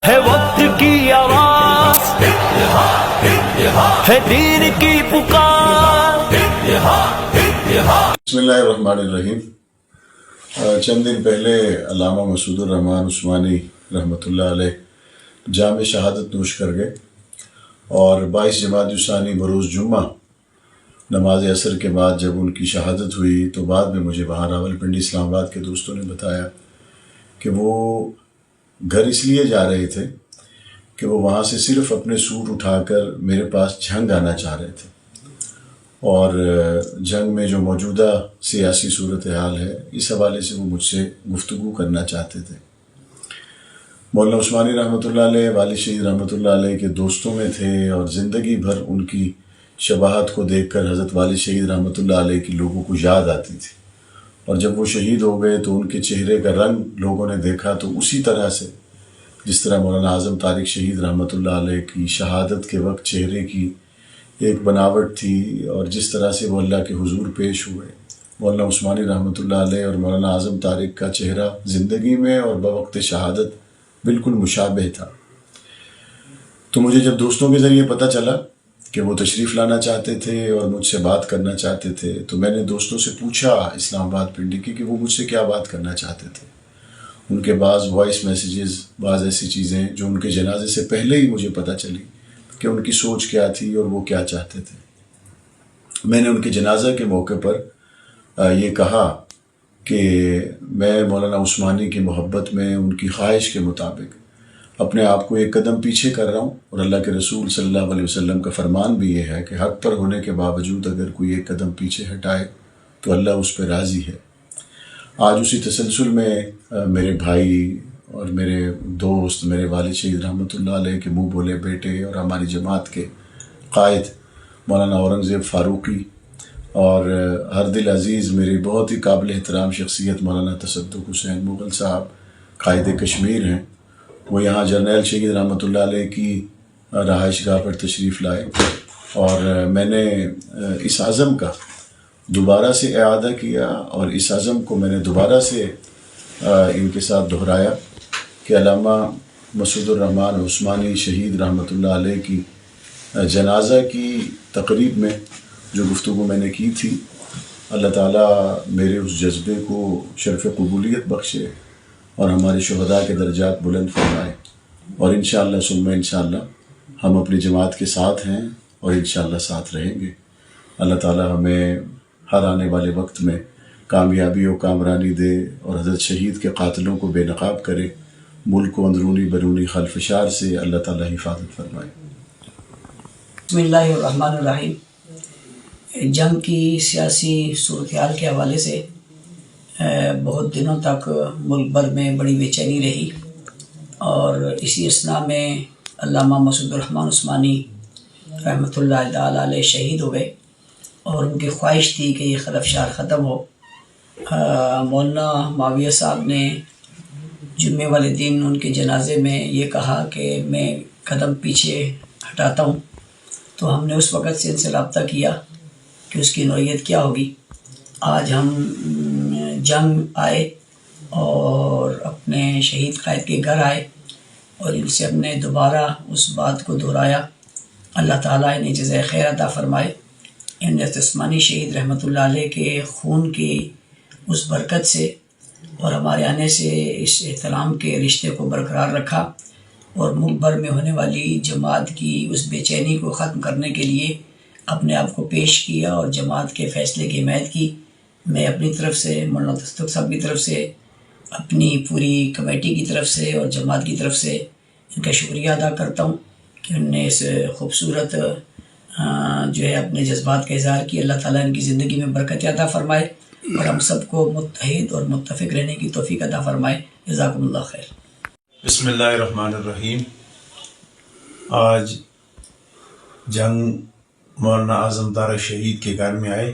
ہے وقت کی آواز، ہے دین کی پکار۔ بسم اللہ الرحمن الرحیم۔ چند دن پہلے علامہ مسعود الرحمان عثمانی رحمۃ اللہ علیہ جام شہادت نوش کر گئے، اور 22 جمادی الثانی بروز جمعہ نماز عصر کے بعد جب ان کی شہادت ہوئی تو بعد میں مجھے وہاں راولپنڈی اسلام آباد کے دوستوں نے بتایا کہ وہ گھر اس لیے جا رہے تھے کہ وہ وہاں سے صرف اپنے سوٹ اٹھا کر میرے پاس جھنگ آنا چاہ رہے تھے، اور جنگ میں جو موجودہ سیاسی صورتحال ہے اس حوالے سے وہ مجھ سے گفتگو کرنا چاہتے تھے۔ مولانا عثمانی رحمۃ اللہ علیہ والد شہید رحمۃ اللہ علیہ کے دوستوں میں تھے، اور زندگی بھر ان کی شباہت کو دیکھ کر حضرت والد شہید رحمۃ اللہ علیہ کی لوگوں کو یاد آتی تھی، اور جب وہ شہید ہو گئے تو ان کے چہرے کا رنگ لوگوں نے دیکھا تو اسی طرح سے جس طرح مولانا اعظم طارق شہید رحمۃ اللہ علیہ کی شہادت کے وقت چہرے کی ایک بناوٹ تھی، اور جس طرح سے وہ اللہ کے حضور پیش ہوئے، مولانا عثمانی رحمۃ اللہ علیہ اور مولانا اعظم طارق کا چہرہ زندگی میں اور بوقت شہادت بالکل مشابہ تھا۔ تو مجھے جب دوستوں کے ذریعے پتہ چلا کہ وہ تشریف لانا چاہتے تھے اور مجھ سے بات کرنا چاہتے تھے، تو میں نے دوستوں سے پوچھا اسلام آباد پنڈی کی کہ وہ مجھ سے کیا بات کرنا چاہتے تھے۔ ان کے بعض وائس میسیجز، بعض ایسی چیزیں جو ان کے جنازے سے پہلے ہی مجھے پتہ چلی کہ ان کی سوچ کیا تھی اور وہ کیا چاہتے تھے۔ میں نے ان کے جنازہ کے موقع پر یہ کہا کہ میں مولانا عثمانی کی محبت میں ان کی خواہش کے مطابق اپنے آپ کو ایک قدم پیچھے کر رہا ہوں، اور اللہ کے رسول صلی اللہ علیہ وسلم کا فرمان بھی یہ ہے کہ حق پر ہونے کے باوجود اگر کوئی ایک قدم پیچھے ہٹائے تو اللہ اس پہ راضی ہے۔ آج اسی تسلسل میں میرے بھائی اور میرے دوست، میرے والد شہید رحمۃ اللہ علیہ کے منہ بولے بیٹے اور ہماری جماعت کے قائد مولانا اورنگزیب فاروقی، اور ہر دل عزیز میری بہت ہی قابل احترام شخصیت مولانا تصدق حسین مغل صاحب قائد کشمیر ہیں، وہ یہاں جرنیل شہید رحمۃ اللہ علیہ کی رہائش گاہ پر تشریف لائے، اور میں نے اس عزم کا دوبارہ سے اعادہ کیا، اور اس عزم کو میں نے دوبارہ سے ان کے ساتھ دہرایا کہ علامہ مسعود الرحمان عثمانی شہید رحمۃ اللہ علیہ کی جنازہ کی تقریب میں جو گفتگو میں نے کی تھی، اللہ تعالیٰ میرے اس جذبے کو شرف قبولیت بخشے اور ہمارے شہداء کے درجات بلند فرمائے، اور انشاءاللہ ثم انشاءاللہ ہم اپنی جماعت کے ساتھ ہیں اور انشاءاللہ ساتھ رہیں گے۔ اللہ تعالیٰ ہمیں ہر آنے والے وقت میں کامیابی و کامرانی دے، اور حضرت شہید کے قاتلوں کو بے نقاب کرے، ملک کو اندرونی بیرونی خلفشار سے اللہ تعالیٰ حفاظت فرمائے۔ بسم اللہ الرحمن الرحیم۔ جنگ کی سیاسی صورتحال کے حوالے سے بہت دنوں تک ملک بھر میں بڑی بے چینی رہی، اور اسی اثناء میں علامہ مسعود الرحمان عثمانی رحمۃ اللہ تعالیٰ علیہ شہید ہوئے، اور ان کی خواہش تھی کہ یہ خلفشار ختم ہو۔ مولانا معاویہ صاحب نے جمعے والے دن ان کے جنازے میں یہ کہا کہ میں قدم پیچھے ہٹاتا ہوں، تو ہم نے اس وقت سے ان سے رابطہ کیا کہ اس کی نوعیت کیا ہوگی۔ آج ہم جنگ آئے اور اپنے شہید قائد کے گھر آئے، اور ان سے ہم نے دوبارہ اس بات کو دہرایا۔ اللہ تعالیٰ انہیں جزائے خیر عطا فرمائے۔ ان عثمانی شہید رحمۃ اللہ علیہ کے خون کی اس برکت سے اور ہمارے آنے سے اس احترام کے رشتے کو برقرار رکھا، اور ملک بھر میں ہونے والی جماعت کی اس بے چینی کو ختم کرنے کے لیے اپنے آپ کو پیش کیا اور جماعت کے فیصلے کی حمایت کی۔ میں اپنی طرف سے، مولانا تصدق صاحب کی طرف سے، اپنی پوری کمیٹی کی طرف سے اور جماعت کی طرف سے ان کا شکریہ ادا کرتا ہوں کہ انہوں نے اس خوبصورت جو ہے اپنے جذبات کا اظہار کیا۔ اللہ تعالیٰ ان کی زندگی میں برکت عطا فرمائے، اور ہم سب کو متحد اور متفق رہنے کی توفیق عطا فرمائے۔ جزاکم اللہ خیر۔ بسم اللہ الرحمن الرحیم۔ آج جنگ مولانا اعظم طارق شہید کے گھر میں آئے،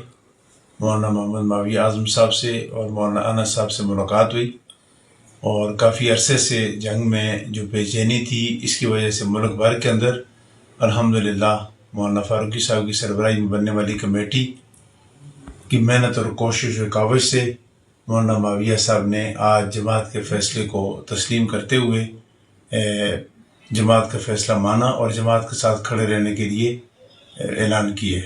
مولانا محمد معاویہ اعظم صاحب سے اور مولانا انس صاحب سے ملاقات ہوئی، اور کافی عرصے سے جنگ میں جو بے چینی تھی اس کی وجہ سے ملک بھر کے اندر الحمدللہ مولانا فاروقی صاحب کی سربراہی میں بننے والی کمیٹی کی محنت اور کوشش و کاوش سے مولانا معاویہ صاحب نے آج جماعت کے فیصلے کو تسلیم کرتے ہوئے جماعت کا فیصلہ مانا اور جماعت کے ساتھ کھڑے رہنے کے لیے اعلان کیے.